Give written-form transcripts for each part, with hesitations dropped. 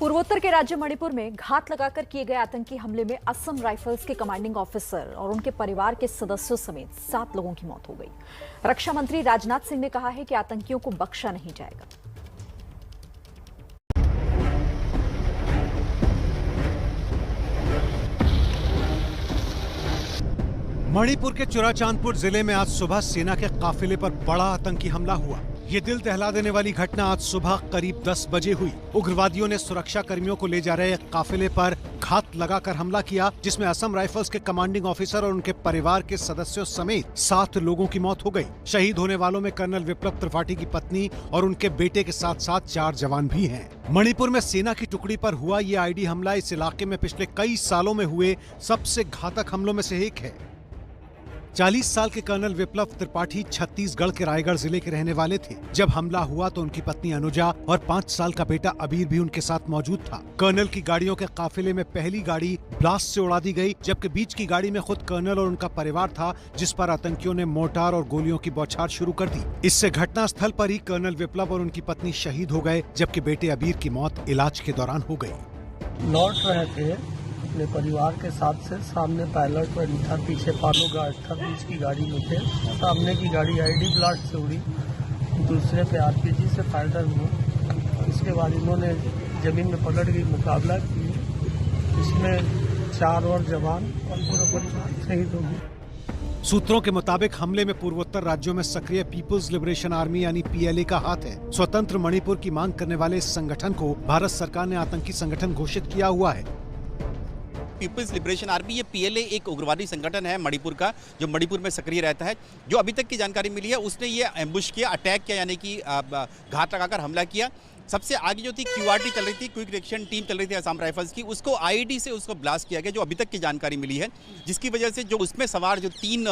पूर्वोत्तर के राज्य मणिपुर में घात लगाकर किए गए आतंकी हमले में असम राइफल्स के कमांडिंग ऑफिसर और उनके परिवार के सदस्यों समेत 7 लोगों की मौत हो गई। रक्षा मंत्री राजनाथ सिंह ने कहा है कि आतंकियों को बख्शा नहीं जाएगा। मणिपुर के चुराचांदपुर जिले में आज सुबह सेना के काफिले पर बड़ा आतंकी हमला हुआ। ये दिल दहला देने वाली घटना आज सुबह करीब 10 बजे हुई। उग्रवादियों ने सुरक्षा कर्मियों को ले जा रहे काफिले पर घात लगाकर हमला किया, जिसमें असम राइफल्स के कमांडिंग ऑफिसर और उनके परिवार के सदस्यों समेत 7 लोगों की मौत हो गई। शहीद होने वालों में कर्नल विप्लव त्रिपाठी की पत्नी और उनके बेटे के साथ साथ 4 जवान भी हैं। मणिपुर में सेना की टुकड़ी पर हुआ ये आईडी हमला इस इलाके में पिछले कई सालों में हुए सबसे घातक हमलों में से एक है। 40 साल के कर्नल विप्लव त्रिपाठी छत्तीसगढ़ के रायगढ़ जिले के रहने वाले थे। जब हमला हुआ तो उनकी पत्नी अनुजा और 5 साल का बेटा अबीर भी उनके साथ मौजूद था। कर्नल की गाड़ियों के काफिले में पहली गाड़ी ब्लास्ट से उड़ा दी गई, जबकि बीच की गाड़ी में खुद कर्नल और उनका परिवार था, जिस पर आतंकियों ने मोर्टार और गोलियों की बौछार शुरू कर दी। इससे घटनास्थल पर ही कर्नल विप्लव और उनकी पत्नी शहीद हो गए, जबकि बेटे अबीर की मौत इलाज के दौरान हो गई। लौट रहे थे अपने परिवार के साथ से, सामने पायलट पर था, पीछे पालो गार्ड था, बीच की गाड़ी में थे। सामने की गाड़ी आईडी ब्लास्ट से उड़ी, दूसरे पे आरपीजी से फायर हुआ। इसके बाद इन्होंने जमीन में पलट गई, मुकाबला की। इसमें 4 और जवान और पूरा परिवार शहीद हो गए। सूत्रों के मुताबिक हमले में पूर्वोत्तर राज्यों में सक्रिय पीपुल्स लिबरेशन आर्मी यानी पीएलए का हाथ है। स्वतंत्र मणिपुर की मांग करने वाले इस संगठन को भारत सरकार ने आतंकी संगठन घोषित किया हुआ है। पीपल्स लिबरेशन आर्मी, ये पीएलए एक उग्रवादी संगठन है मणिपुर का, जो मणिपुर में सक्रिय रहता है। जो अभी तक की जानकारी मिली है, उसने ये एम्बुश किया, अटैक किया, यानी कि घात लगाकर हमला किया। सबसे आगे जो थी क्यूआरटी चल रही थी, क्विक रिएक्शन टीम चल रही थी असम राइफल्स की, उसको आईडी से उसको ब्लास्ट किया गया, जो अभी तक की जानकारी मिली है, जिसकी वजह से जो उसमें सवार जो 3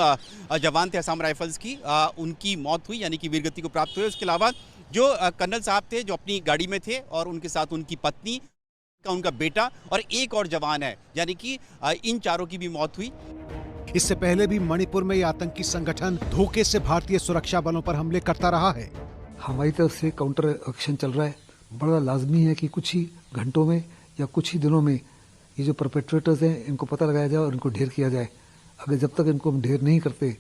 जवान थे असम राइफल्स की, उनकी मौत हुई, यानी कि वीरगति को प्राप्त हुई। उसके अलावा जो कर्नल साहब थे, जो अपनी गाड़ी में थे, और उनके साथ उनकी पत्नी, उनका बेटा और एक और जवान है, यानी कि इन 4 की भी मौत हुई। इससे पहले भी मणिपुर में ये आतंकी संगठन धोखे से भारतीय सुरक्षा बलों पर हमले करता रहा है। हमारी तरफ से काउंटर एक्शन चल रहा है। बड़ा लाजमी है कि कुछ ही घंटों में या कुछ ही दिनों में ये जो परपेट्रेटर्स हैं, इनको पता लगाया जाए और इनको ढेर किया जाए। अगर जब तक इनको हम ढेर नहीं करते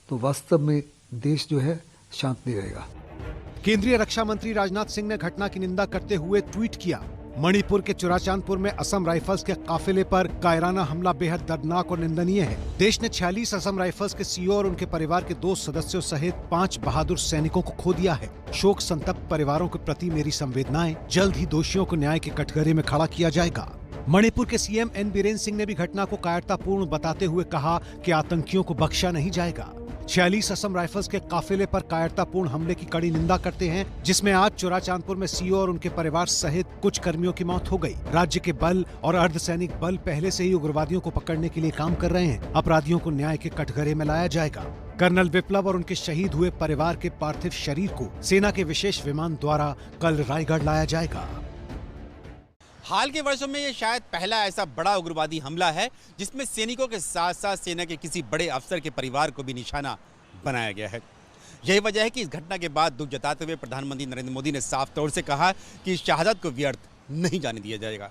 तो वास्तव में देश जो है शांत नहीं रहेगा। केंद्रीय रक्षा मंत्री राजनाथ सिंह ने घटना की निंदा करते हुए ट्वीट किया, मणिपुर के चुराचांदपुर में असम राइफल्स के काफिले पर कायराना हमला बेहद दर्दनाक और निंदनीय है। देश ने 46 असम राइफल्स के सीईओ और उनके परिवार के 2 सदस्यों सहित 5 बहादुर सैनिकों को खो दिया है। शोक संतप्त परिवारों के प्रति मेरी संवेदनाएं। जल्द ही दोषियों को न्याय के कटघरे में खड़ा किया जाएगा। मणिपुर के सीएम एन बीरेन्द्र सिंह ने भी घटना को कायरतापूर्ण बताते हुए कहा कि आतंकियों को बख्शा नहीं जाएगा। 46 असम राइफल्स के काफिले पर कायरतापूर्ण हमले की कड़ी निंदा करते हैं, जिसमें आज चुराचांदपुर में सीईओ और उनके परिवार सहित कुछ कर्मियों की मौत हो गई। राज्य के बल और अर्धसैनिक बल पहले से ही उग्रवादियों को पकड़ने के लिए काम कर रहे हैं। अपराधियों को न्याय के कटघरे में लाया जाएगा। कर्नल विप्लव और उनके शहीद हुए परिवार के पार्थिव शरीर को सेना के विशेष विमान द्वारा कल रायगढ़ लाया जाएगा। हाल के वर्षों में ये शायद पहला ऐसा बड़ा उग्रवादी हमला है जिसमें सैनिकों के साथ साथ सेना के किसी बड़े अफसर के परिवार को भी निशाना बनाया गया है। यही वजह है कि इस घटना के बाद दुख जताते हुए प्रधानमंत्री नरेंद्र मोदी ने साफ तौर से कहा कि इस शहादत को व्यर्थ नहीं जाने दिया जाएगा।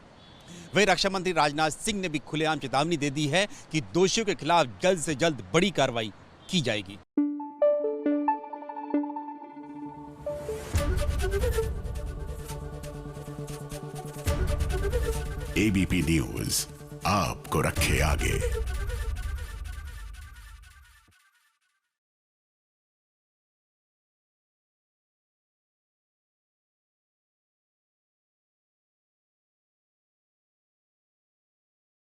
वहीं रक्षा मंत्री राजनाथ सिंह ने भी खुलेआम चेतावनी दे दी है कि दोषियों के खिलाफ जल्द से जल्द बड़ी कार्रवाई की जाएगी। एबीपी न्यूज आपको रखे आगे।